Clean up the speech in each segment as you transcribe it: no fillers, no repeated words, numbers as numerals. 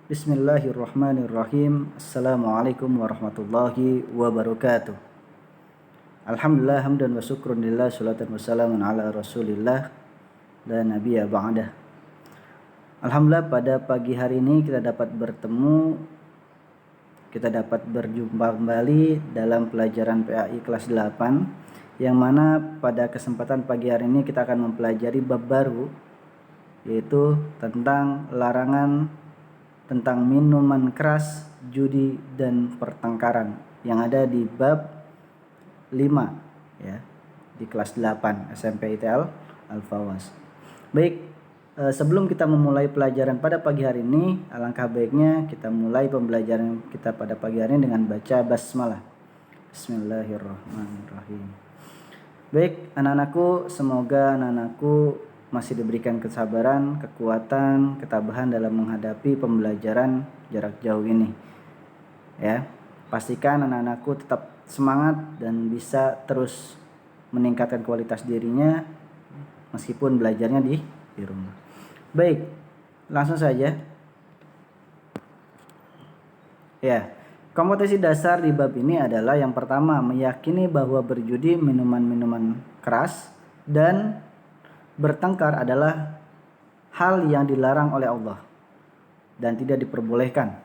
Bismillahirrahmanirrahim. Assalamualaikum warahmatullahi wabarakatuh. Alhamdulillah hamdan wa syukrun lillah, salatan wa salamun ala rasulillah la nabiyya ba'dah. Alhamdulillah pada pagi hari ini kita dapat bertemu, kita dapat berjumpa kembali dalam pelajaran PAI kelas 8, yang mana pada kesempatan pagi hari ini kita akan mempelajari bab baru, yaitu tentang larangan tentang minuman keras, judi dan pertengkaran, yang ada di bab 5 ya, di kelas 8 SMP ITL Al-Fawas. Baik, sebelum kita memulai pelajaran pada pagi hari ini, alangkah baiknya kita mulai pembelajaran kita pada pagi hari ini dengan baca basmalah. Bismillahirrahmanirrahim. Baik, anak-anakku, semoga anak-anakku masih diberikan kesabaran, kekuatan, ketabahan dalam menghadapi pembelajaran jarak jauh ini. Ya, pastikan anak-anakku tetap semangat dan bisa terus meningkatkan kualitas dirinya meskipun belajarnya di rumah. Baik, langsung saja. Ya, kompetensi dasar di bab ini adalah yang pertama, meyakini bahwa berjudi, minuman-minuman keras, dan bertengkar adalah hal yang dilarang oleh Allah dan tidak diperbolehkan.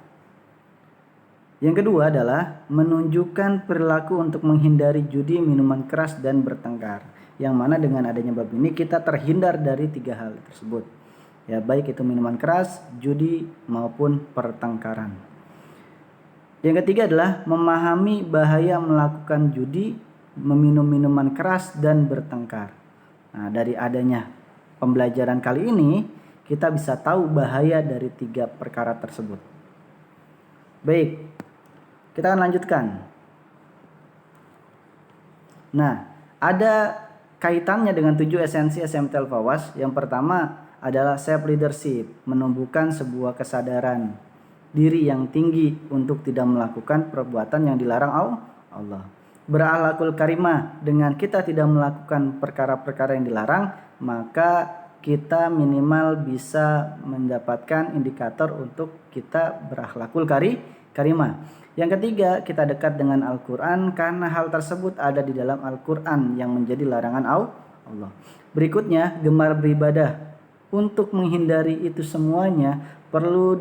Yang kedua adalah menunjukkan perilaku untuk menghindari judi, minuman keras, dan bertengkar, yang mana dengan adanya bab ini kita terhindar dari 3 hal tersebut, ya, baik itu minuman keras, judi, maupun pertengkaran. Yang ketiga adalah memahami bahaya melakukan judi, meminum minuman keras, dan bertengkar. Nah, dari adanya pembelajaran kali ini, kita bisa tahu bahaya dari 3 perkara tersebut. Baik, kita akan lanjutkan. Nah, ada kaitannya dengan 7 esensi SMT Al-Fawas. Yang pertama adalah self leadership, menumbuhkan sebuah kesadaran diri yang tinggi untuk tidak melakukan perbuatan yang dilarang Allah. Berakhlakul karimah, dengan kita tidak melakukan perkara-perkara yang dilarang, maka kita minimal bisa mendapatkan indikator untuk kita berakhlakul karimah. Yang ketiga, kita dekat dengan Al-Quran karena hal tersebut ada di dalam Al-Quran yang menjadi larangan Allah. Berikutnya, gemar beribadah. Untuk menghindari itu semuanya perlu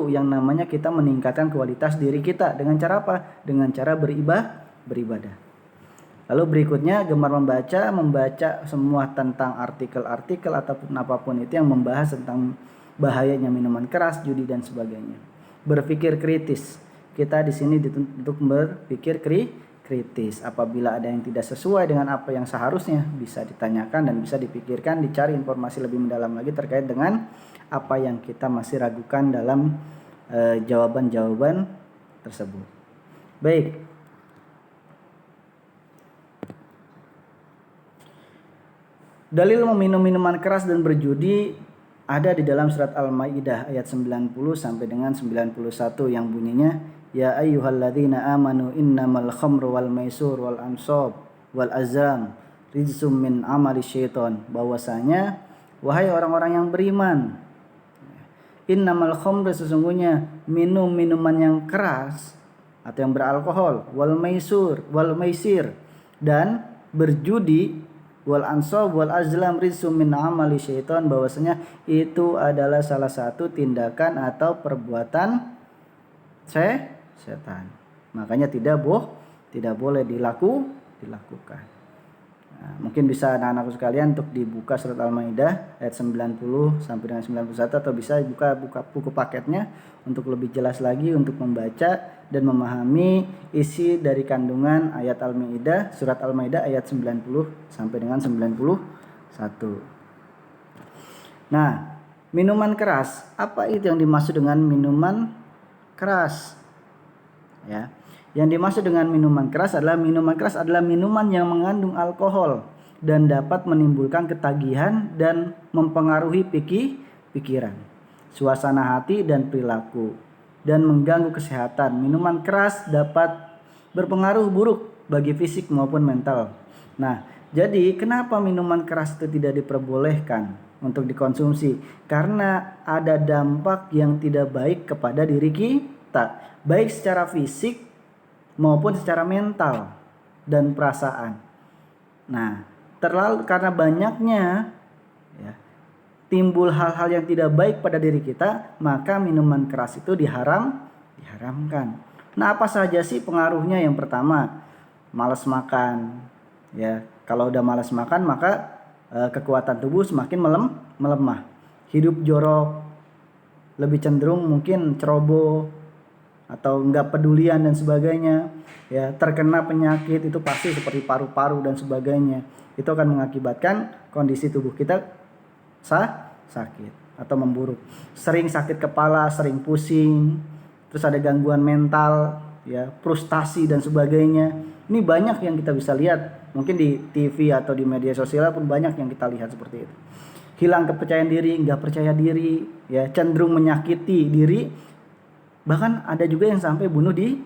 yang namanya kita meningkatkan kualitas diri kita. Dengan cara apa? Dengan cara beribadah. Lalu berikutnya, gemar membaca semua tentang artikel-artikel ataupun apapun itu yang membahas tentang bahayanya minuman keras, judi dan sebagainya. Berpikir kritis. Kita di sini dituntut untuk berpikir kritis. Apabila ada yang tidak sesuai dengan apa yang seharusnya, bisa ditanyakan dan bisa dipikirkan, dicari informasi lebih mendalam lagi terkait dengan apa yang kita masih ragukan dalam jawaban-jawaban tersebut. Baik. Dalil meminum minuman keras dan berjudi ada di dalam surat Al-Maidah ayat 90 sampai dengan 91 yang bunyinya, ya ayyuhalladzina amanu innamal khamru wal maisur wal ansab wal azlam rijsum min amali syaitan. Bahwasanya wahai orang-orang yang beriman, innamal khamru, sesungguhnya minuman yang keras atau yang beralkohol, wal maisir dan berjudi, wal ansab wal azlam rizsum min amali syaitan, bahwasanya itu adalah salah satu tindakan atau perbuatan setan. Makanya tidak boleh dilakukan. Nah, mungkin bisa anak-anakku sekalian untuk dibuka surat Al-Maidah ayat 90 sampai dengan 91, atau bisa buka buku paketnya untuk lebih jelas lagi untuk membaca dan memahami isi dari kandungan ayat Al-Maidah, surat Al-Maidah ayat 90 sampai dengan 91. Nah, minuman keras, apa itu yang dimaksud dengan minuman keras? Ya. Yang dimaksud dengan minuman keras adalah minuman yang mengandung alkohol dan dapat menimbulkan ketagihan dan mempengaruhi pikiran, suasana hati dan perilaku, dan mengganggu kesehatan. Minuman keras dapat berpengaruh buruk bagi fisik maupun mental. Nah, jadi kenapa minuman keras itu tidak diperbolehkan? untuk dikonsumsi karena ada dampak yang tidak baik kepada diri kita, baik secara fisik maupun secara mental dan perasaan. Nah, karena banyaknya ya, timbul hal-hal yang tidak baik pada diri kita, maka minuman keras itu diharamkan. Nah, apa saja sih pengaruhnya? Yang pertama, malas makan. Ya, kalau udah malas makan maka kekuatan tubuh semakin melemah. Hidup jorok, lebih cenderung mungkin ceroboh atau enggak pedulian dan sebagainya. Ya, terkena penyakit itu pasti seperti paru-paru dan sebagainya. Itu akan mengakibatkan kondisi tubuh kita sakit atau memburuk. Sering sakit kepala, sering pusing, terus ada gangguan mental, ya, frustasi dan sebagainya. Ini banyak yang kita bisa lihat, mungkin di TV atau di media sosial pun banyak yang kita lihat seperti itu. Hilang kepercayaan diri, nggak percaya diri, ya, cenderung menyakiti diri, bahkan ada juga yang sampai bunuh diri.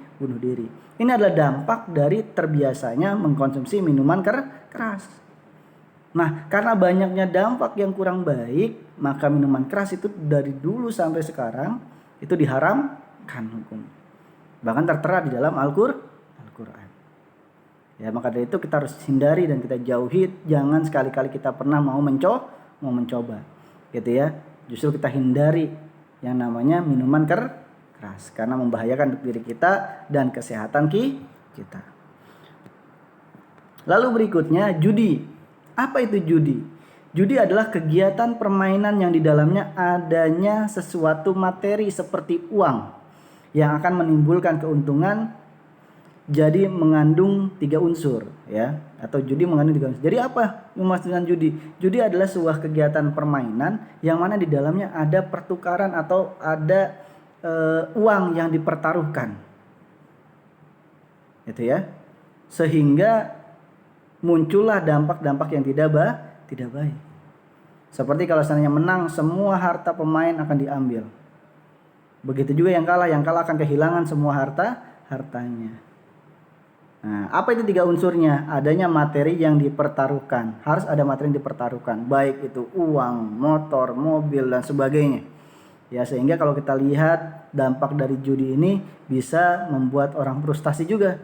Ini adalah dampak dari terbiasanya mengkonsumsi minuman keras. Nah, karena banyaknya dampak yang kurang baik, maka minuman keras itu dari dulu sampai sekarang itu diharamkan hukum. Bahkan tertera di dalam Al-Quran. Ya, maka dari itu kita harus hindari dan kita jauhi. Jangan sekali-kali kita pernah mau mencoba. Gitu ya. Justru kita hindari yang namanya minuman keras karena membahayakan untuk diri kita dan kesehatan kita. Lalu berikutnya judi. Apa itu judi? Judi adalah kegiatan permainan yang di dalamnya adanya sesuatu materi seperti uang yang akan menimbulkan keuntungan, jadi mengandung 3 unsur, ya, atau judi mengandung 3 unsur. Jadi apa maksudnya judi? Judi adalah sebuah kegiatan permainan yang mana di dalamnya ada pertukaran atau ada uang yang dipertaruhkan, gitu ya, sehingga muncullah dampak-dampak yang tidak baik. Seperti kalau seandainya menang, semua harta pemain akan diambil. Begitu juga yang kalah akan kehilangan semua hartanya. Nah, apa itu 3 unsurnya? Adanya materi yang dipertaruhkan. Harus ada materi yang dipertaruhkan, baik itu uang, motor, mobil dan sebagainya. Ya, sehingga kalau kita lihat dampak dari judi ini bisa membuat orang frustasi juga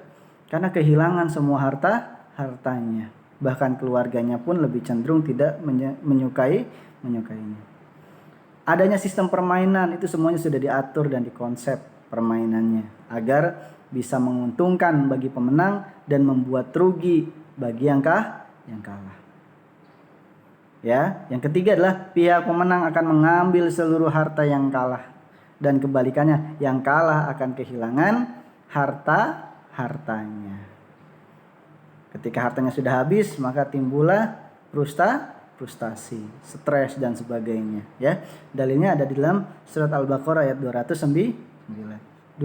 karena kehilangan semua hartanya. Bahkan keluarganya pun lebih cenderung tidak menyukainya. Adanya sistem permainan itu semuanya sudah diatur dan dikonsep permainannya agar bisa menguntungkan bagi pemenang dan membuat rugi bagi yang kalah. Ya, yang ketiga adalah pihak pemenang akan mengambil seluruh harta yang kalah dan kebalikannya, yang kalah akan kehilangan hartanya. Ketika hartanya sudah habis, maka timbullah frustasi, stres dan sebagainya, ya. Dalilnya ada di dalam surat Al-Baqarah ayat 219.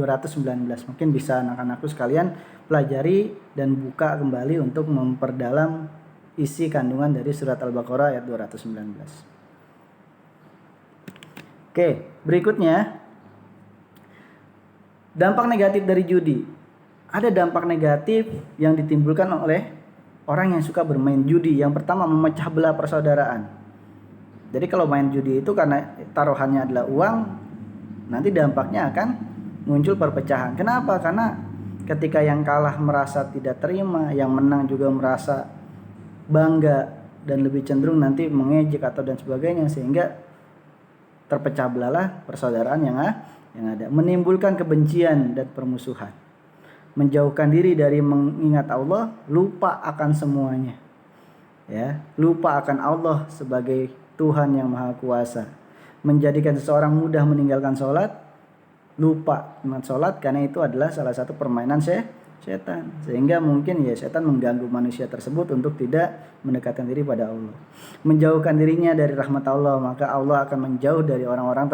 Mungkin bisa anak-anakku sekalian pelajari dan buka kembali untuk memperdalam isi kandungan dari surat Al-Baqarah ayat 219. Oke, berikutnya dampak negatif dari judi. Ada dampak negatif yang ditimbulkan oleh orang yang suka bermain judi. Yang pertama, memecah belah persaudaraan. Jadi kalau main judi itu karena taruhannya adalah uang, nanti dampaknya akan muncul perpecahan. Kenapa? Karena ketika yang kalah merasa tidak terima, yang menang juga merasa bangga dan lebih cenderung nanti mengejek atau dan sebagainya, sehingga terpecah belahlah persaudaraan yang ada, menimbulkan kebencian dan permusuhan, menjauhkan diri dari mengingat Allah, lupa akan semuanya, ya, lupa akan Allah sebagai Tuhan yang Maha Kuasa, menjadikan seseorang mudah meninggalkan sholat, lupa dengan sholat karena itu adalah salah satu permainan setan, sehingga mungkin ya setan mengganggu manusia tersebut untuk tidak mendekatkan diri pada Allah, menjauhkan dirinya dari rahmat Allah, maka Allah akan menjauh dari orang-orang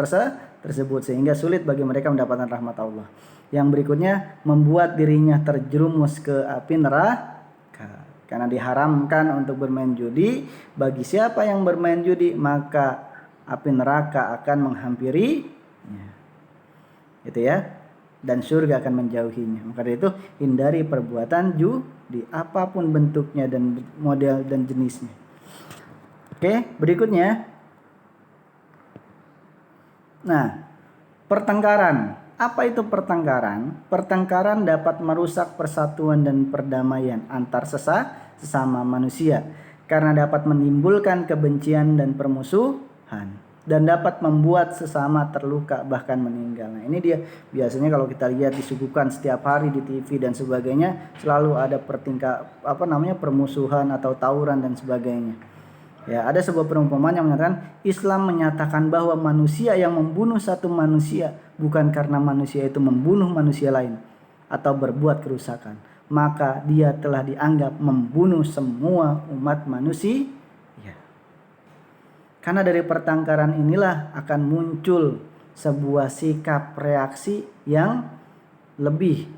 tersebut sehingga sulit bagi mereka mendapatkan rahmat Allah. Yang berikutnya, membuat dirinya terjerumus ke api neraka karena diharamkan untuk bermain judi. Bagi siapa yang bermain judi, maka api neraka akan menghampirinya, gitu ya, dan surga akan menjauhinya. Maka dari itu hindari perbuatan judi apapun bentuknya dan model dan jenisnya. Oke, berikutnya Nah, pertengkaran. Apa itu pertengkaran? Pertengkaran dapat merusak persatuan dan perdamaian antar sesama manusia karena dapat menimbulkan kebencian dan permusuhan dan dapat membuat sesama terluka bahkan meninggal. Nah, ini dia biasanya kalau kita lihat disuguhkan setiap hari di TV dan sebagainya, selalu ada permusuhan atau tawuran dan sebagainya. Ya, ada sebuah perumpamaan yang mengatakan Islam menyatakan bahwa manusia yang membunuh satu manusia bukan karena manusia itu membunuh manusia lain atau berbuat kerusakan, maka dia telah dianggap membunuh semua umat manusia. Ya. Karena dari pertengkaran inilah akan muncul sebuah sikap reaksi yang lebih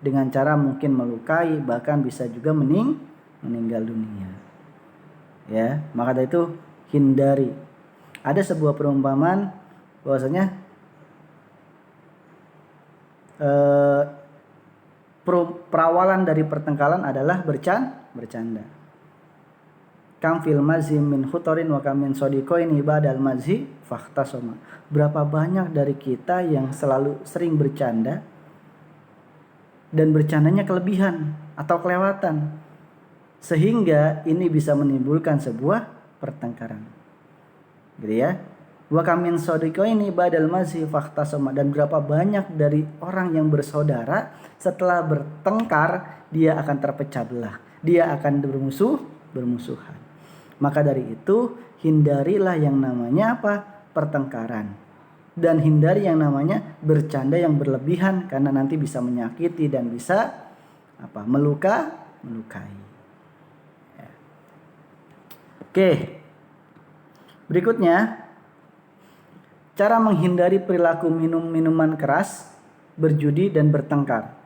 dengan cara mungkin melukai, bahkan bisa juga meninggal dunia. Ya, maka dari itu hindari. Ada sebuah perumpamaan bahwasanya perawalan dari pertengkaran adalah bercanda. Kam fil mazi min khutorin wa kam min sodiqoin ibadal mazi fakhtasoma. Berapa banyak dari kita yang selalu sering bercanda dan bercandanya kelebihan atau kelewatan, sehingga ini bisa menimbulkan sebuah pertengkaran. Gitu ya. Wa kamin sodiko ini badal masih fakta sama. Dan berapa banyak dari orang yang bersaudara setelah bertengkar dia akan terpecah belah. Dia akan bermusuhan. Maka dari itu hindarilah yang namanya pertengkaran. Dan hindari yang namanya bercanda yang berlebihan karena nanti bisa menyakiti dan bisa melukai. Oke, berikutnya cara menghindari perilaku minum minuman keras, berjudi dan bertengkar.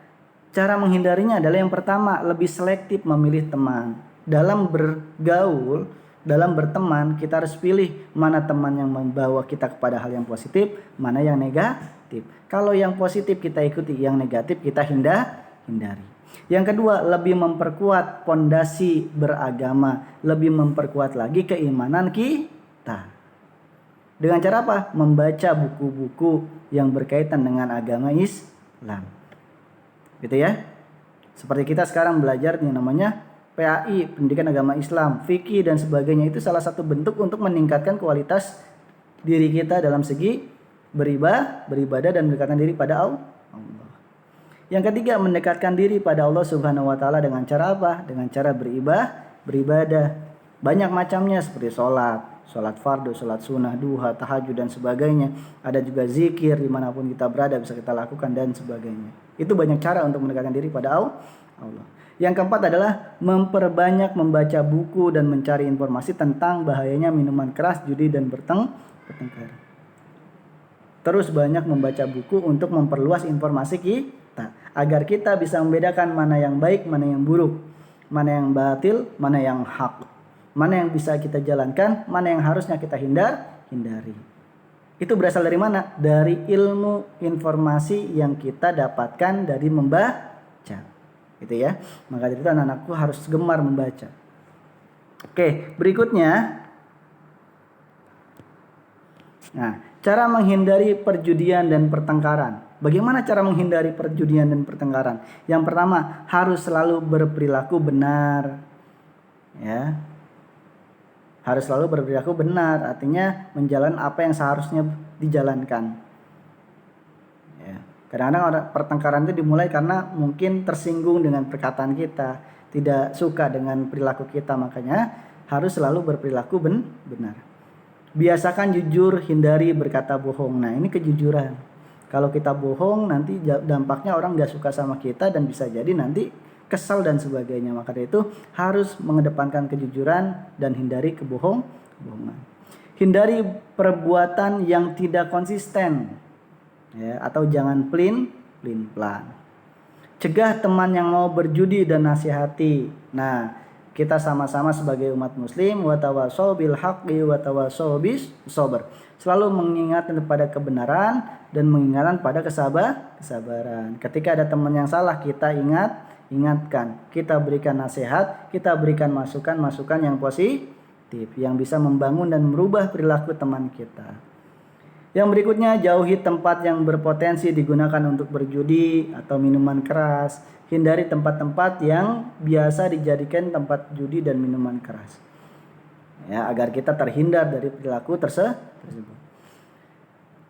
Cara menghindarinya adalah yang pertama, lebih selektif memilih teman. Dalam bergaul, dalam berteman, kita harus pilih mana teman yang membawa kita kepada hal yang positif, mana yang negatif. Kalau yang positif kita ikuti, yang negatif kita hindari. Yang kedua, lebih memperkuat pondasi beragama, lebih memperkuat lagi keimanan kita. Dengan cara apa? Membaca buku-buku yang berkaitan dengan agama Islam. Gitu ya. Seperti kita sekarang belajar yang namanya PAI, Pendidikan Agama Islam, fikih dan sebagainya, itu salah satu bentuk untuk meningkatkan kualitas diri kita dalam segi beribadah dan mendekatkan diri pada Allah. Yang ketiga, mendekatkan diri pada Allah Subhanahu wa taala dengan cara apa? Dengan cara beribadah. Banyak macamnya seperti sholat fardu, sholat sunnah, duha, tahajud dan sebagainya. Ada juga zikir dimanapun kita berada bisa kita lakukan dan sebagainya. Itu banyak cara untuk mendekatkan diri pada Allah. Yang keempat adalah memperbanyak membaca buku dan mencari informasi tentang bahayanya minuman keras, judi dan bertengkar. Terus banyak membaca buku untuk memperluas informasi kita, agar kita bisa membedakan mana yang baik, mana yang buruk, mana yang batil, mana yang hak, mana yang bisa kita jalankan, mana yang harusnya kita hindari. Itu berasal dari mana? Dari ilmu informasi yang kita dapatkan dari membaca. Gitu ya. Maka dari itu anak-anakku harus gemar membaca. Oke, berikutnya. Nah, cara menghindari perjudian dan pertengkaran. Bagaimana cara menghindari perjudian dan pertengkaran? Yang pertama, harus selalu berperilaku benar. Ya. Harus selalu berperilaku benar, artinya menjalankan apa yang seharusnya dijalankan. Ya. Kadang-kadang pertengkaran itu dimulai karena mungkin tersinggung dengan perkataan kita, tidak suka dengan perilaku kita, makanya harus selalu berperilaku benar. Biasakan jujur, hindari berkata bohong. Nah, ini kejujuran. Kalau kita bohong nanti dampaknya orang gak suka sama kita dan bisa jadi nanti kesal dan sebagainya. Maka dari itu harus mengedepankan kejujuran dan hindari kebohongan. Hindari perbuatan yang tidak konsisten, ya, atau jangan pelin-pelan. Cegah teman yang mau berjudi dan nasihati. Nah, kita sama-sama sebagai umat muslim watawasau bil haqqi watawasau bis sabr. Selalu mengingatkan kepada kebenaran dan mengingatkan pada kesabaran. Ketika ada teman yang salah, kita ingatkan, kita berikan nasihat, kita berikan masukan yang positif yang bisa membangun dan merubah perilaku teman kita. Yang berikutnya, jauhi tempat yang berpotensi digunakan untuk berjudi atau minuman keras. Hindari tempat-tempat yang biasa dijadikan tempat judi dan minuman keras. Ya, agar kita terhindar dari perilaku tersebut.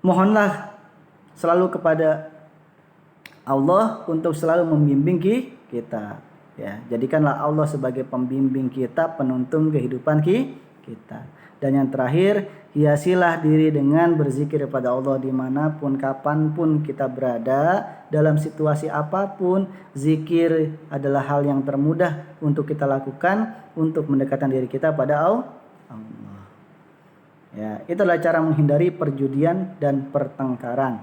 Mohonlah selalu kepada Allah untuk selalu membimbing kita. Ya, jadikanlah Allah sebagai pembimbing kita, penuntun kehidupan kita. Dan yang terakhir, hiasilah diri dengan berzikir kepada Allah dimanapun, kapanpun kita berada, dalam situasi apapun. Zikir adalah hal yang termudah untuk kita lakukan untuk mendekatkan diri kita pada Allah. Ya, itulah cara menghindari perjudian dan pertengkaran.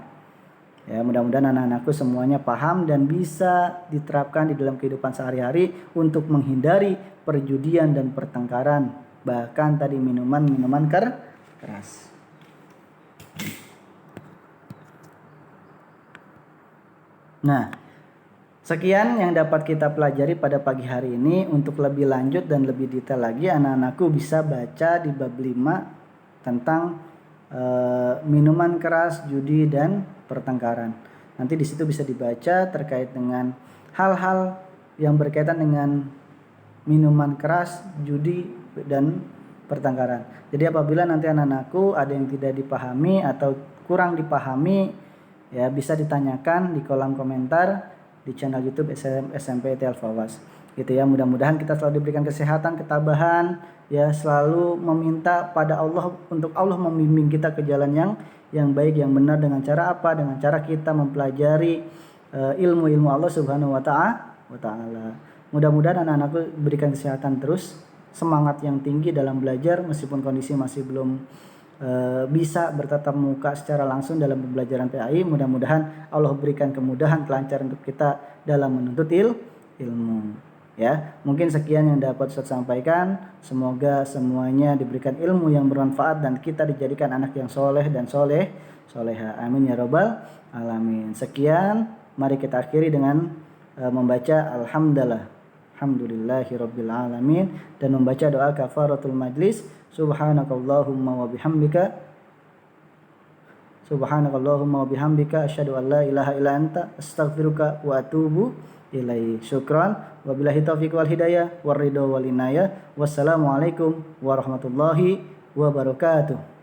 Ya, mudah-mudahan anak-anakku semuanya paham dan bisa diterapkan di dalam kehidupan sehari-hari untuk menghindari perjudian dan pertengkaran, bahkan tadi minuman keras. Nah, sekian yang dapat kita pelajari pada pagi hari ini. Untuk lebih lanjut dan lebih detail lagi, anak-anakku bisa baca di bab 5 tentang minuman keras, judi dan pertengkaran. Nanti di situ bisa dibaca terkait dengan hal-hal yang berkaitan dengan minuman keras, judi dan pertengkaran. Jadi apabila nanti anak-anakku ada yang tidak dipahami atau kurang dipahami, ya bisa ditanyakan di kolom komentar di channel YouTube SMP ITL Fawaz. Gitu ya, mudah-mudahan kita selalu diberikan kesehatan, ketabahan, ya selalu meminta pada Allah untuk Allah membimbing kita ke jalan yang baik, yang benar. Dengan cara apa? Dengan cara kita mempelajari ilmu-ilmu Allah Subhanahu wa taala. Mudah-mudahan anak-anakku berikan kesehatan terus, semangat yang tinggi dalam belajar meskipun kondisi masih belum bisa bertatap muka secara langsung dalam pembelajaran PAI. Mudah-mudahan Allah berikan kemudahan, kelancaran untuk kita dalam menuntut ilmu. Ya, mungkin sekian yang dapat Ustaz sampaikan. Semoga semuanya diberikan ilmu yang bermanfaat dan kita dijadikan anak yang soleh dan soleha. Amin ya robbal alamin. Sekian, mari kita akhiri dengan membaca Alhamdulillahirabbil alamin dan membaca doa kafaratul majlis. Subhanakallahumma wa bihamdika asyhadu an la ilaha illa anta astaghfiruka wa atubu ilaihi. Syukran. Wabillahi taufiq wal hidayah war ridha wal inayah. Wassalamualaikum warahmatullahi wabarakatuh.